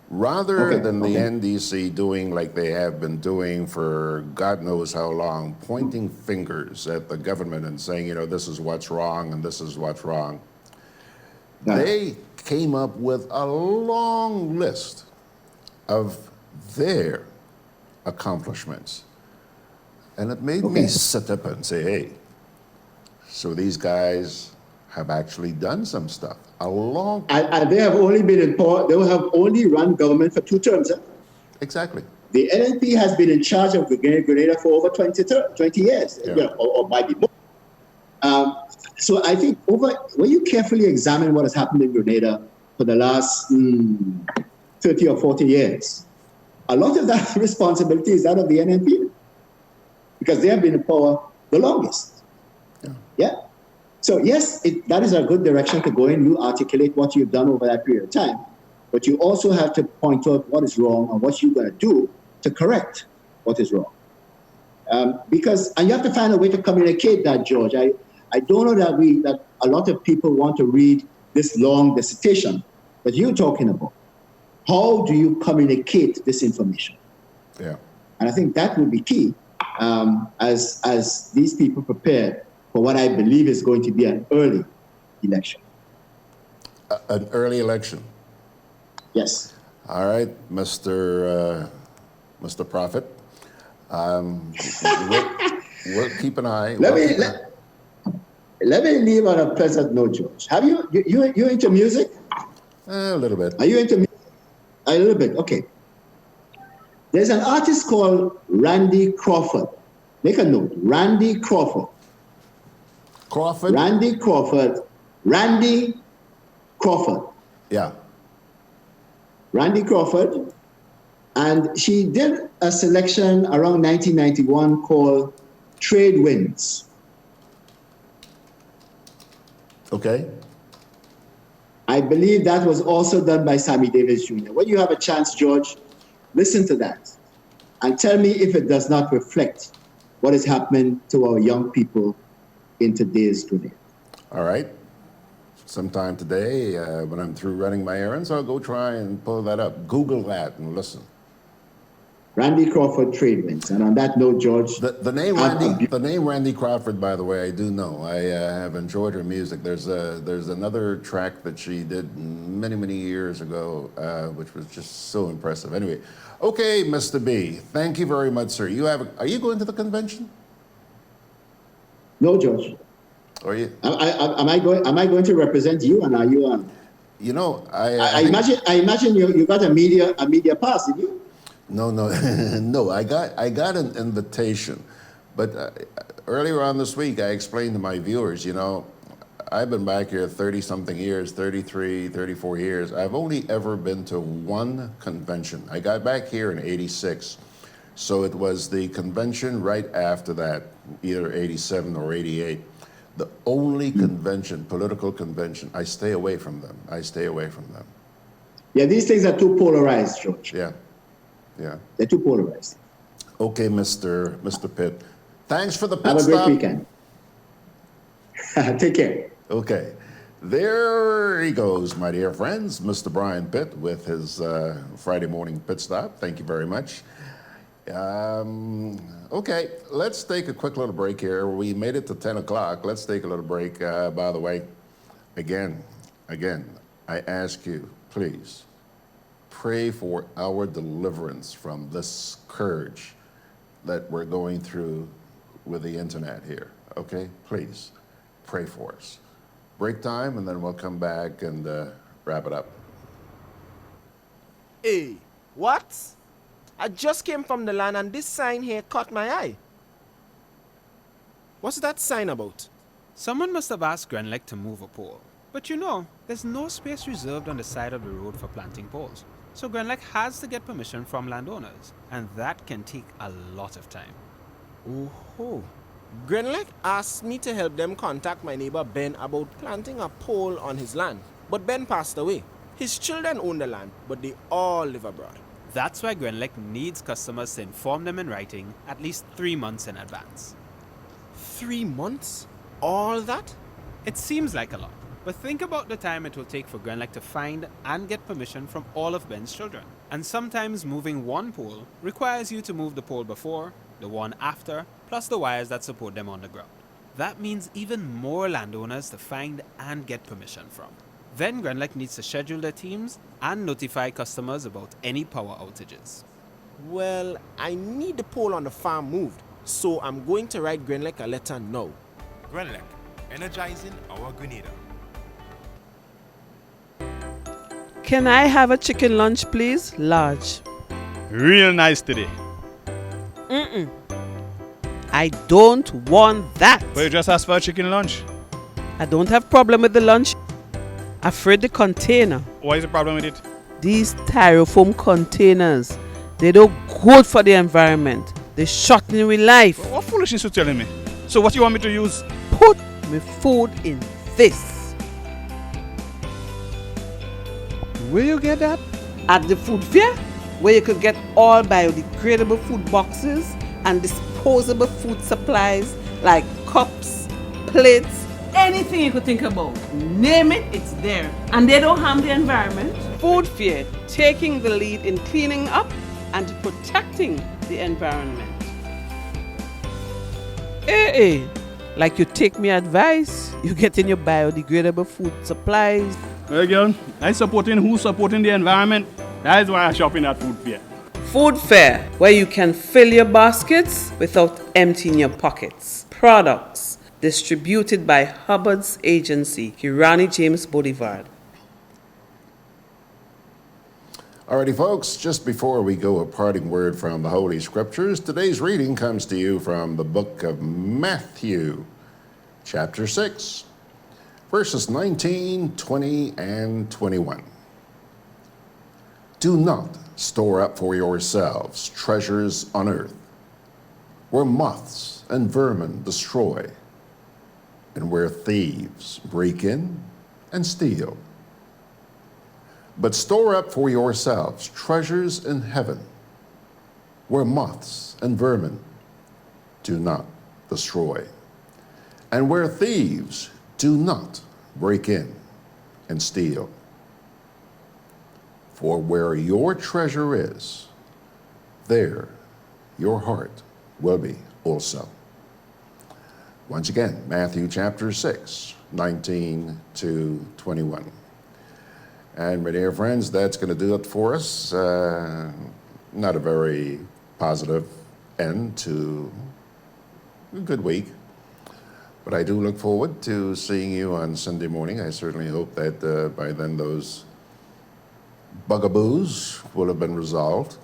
Rather than the NDC doing like they have been doing for God knows how long, pointing fingers at the government and saying, you know, this is what's wrong and this is what's wrong, they came up with a long list of their accomplishments. And it made me sit up and say, hey, so these guys have actually done some stuff. And they have only been in power, they have only run government for 2 terms. Huh? Exactly. The NNP has been in charge of Grenada for over 20 years, or might be more. So I think when you carefully examine what has happened in Grenada for the last 30 or 40 years, a a lot of that responsibility is that of the NNP, because they have been in power the longest. Yeah. So yes, that is a good direction to go in. You articulate what you've done over that period of time, but you also have to point out what is wrong and what you're going to do to correct what is wrong. And you have to find a way to communicate that, George. I don't know that a lot of people want to read this long dissertation that you're talking about. How do you communicate this information? Yeah. And I think that will be key as these people prepare for what I believe is going to be an early election. An early election? Yes. All right, Mr. Prophet. We'll keep an eye. Let me leave on a pleasant note, George. Have you into music? A little bit. Are you into music? A little bit, okay. There's an artist called Randy Crawford. Make a note, Randy Crawford. Crawford? Randy Crawford. Randy Crawford. Yeah. Randy Crawford. And she did a selection around 1991 called Trade Winds. Okay. I believe that was also done by Sammy Davis Jr. When you have a chance, George, listen to that and tell me if it does not reflect what is happening to our young people in today's Grenada. All right. Sometime today, when I'm through running my errands, I'll go try and pull that up. Google that and listen. Randy Crawford Trade Winds. And on that note, George, the name Randy Crawford, by the way, I do know. I have enjoyed her music. There's another track that she did many years ago, which was just so impressive. Anyway, okay, Mr. B, thank you very much, sir. Are you going to the convention? No, George. Are you? Am I going to represent you, and are you on? You know, I imagine you got a media pass, did you? No, no. I got an invitation, but earlier on this week I explained to my viewers, you know, I've been back here 30-something years, 33, 34 years. I've only ever been to one convention. I got back here in '86, so it was the convention right after that, either '87 or '88. The only convention, political convention, I stay away from them. Yeah, these things are too polarized, George. Yeah. They're too polarized. Okay, Mr. Pitt. Thanks for the pit stop. Have a stop. great weekend. Take care. Okay. There he goes, my dear friends. Mr. Brian Pitt with his Friday morning pit stop. Thank you very much. Okay, let's take a quick little break here. We made it to 10 o'clock. Let's take a little break. By the way, again, I ask you, please, pray for our deliverance from this scourge that we're going through with the internet here, okay? Please, pray for us. Break time, and then we'll come back and wrap it up. Hey, what? I just came from the land and this sign here caught my eye. What's that sign about? Someone must have asked GRENADABROADCAST to move a pole. But you know, there's no space reserved on the side of the road for planting poles. So GRENADABROADCAST has to get permission from landowners, and that can take a lot of time. Oh, GRENADABROADCAST asked me to help them contact my neighbor Ben about planting a pole on his land. But Ben passed away. His children own the land, but they all live abroad. That's why GRENADABROADCAST needs customers to inform them in writing at least 3 months in advance. 3 months? All that? It seems like a lot, but think about the time it will take for GRENADABROADCAST to find and get permission from all of Ben's children. And sometimes moving one pole requires you to move the pole before, the one after, plus the wires that support them on the ground. That means even more landowners to find and get permission from. Then GRENADABROADCAST needs to schedule their teams and notify customers about any power outages. Well, I need the pole on the farm moved, so I'm going to write GRENADABROADCAST a letter now. GRENADABROADCAST, energizing our Grenada. Can I have a chicken lunch, please? Large. Real nice today. I don't want that. But you just asked for a chicken lunch. I don't have problem with the lunch. Afraid the container. What is the problem with it? These styrofoam containers. They don't good for the environment. They shorten with life. What foolishness you telling me? So what you want me to use? Put me food in this. Where you get that? At the food fair, where you could get all biodegradable food boxes and disposable food supplies like cups, plates, anything you could think about. Name it, it's there. And they don't harm the environment. Food fair, taking the lead in cleaning up and protecting the environment. Hey, like you take me advice, you get in your biodegradable food supplies. Well, girl, I supporting who supporting the environment. That is why I shop in at food fair. Food fair, where you can fill your baskets without emptying your pockets. Products distributed by Hubbard's agency, Kirani James Boulevard. Alrighty, folks, just before we go, a parting word from the Holy Scriptures. Today's reading comes to you from the book of Matthew, chapter 6, verses 19, 20, and 21. Do not store up for yourselves treasures on earth, where moths and vermin destroy, and where thieves break in and steal. But store up for yourselves treasures in heaven, where moths and vermin do not destroy, and where thieves do not break in and steal. For where your treasure is, there your heart will be also. Once again, Matthew chapter 6, 19 to 21. And my dear friends, that's going to do it for us. Not a very positive end to a good week. But I do look forward to seeing you on Sunday morning. I certainly hope that by then those bugaboos will have been resolved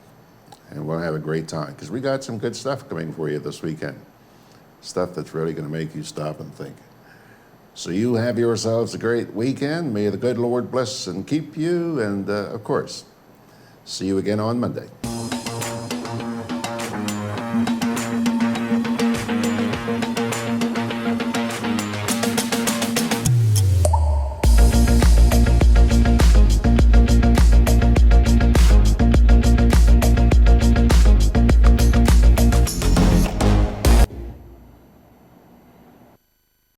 and we'll have a great time, because we got some good stuff coming for you this weekend. Stuff that's really going to make you stop and think. So you have yourselves a great weekend. May the good Lord bless and keep you. And of course, see you again on Monday.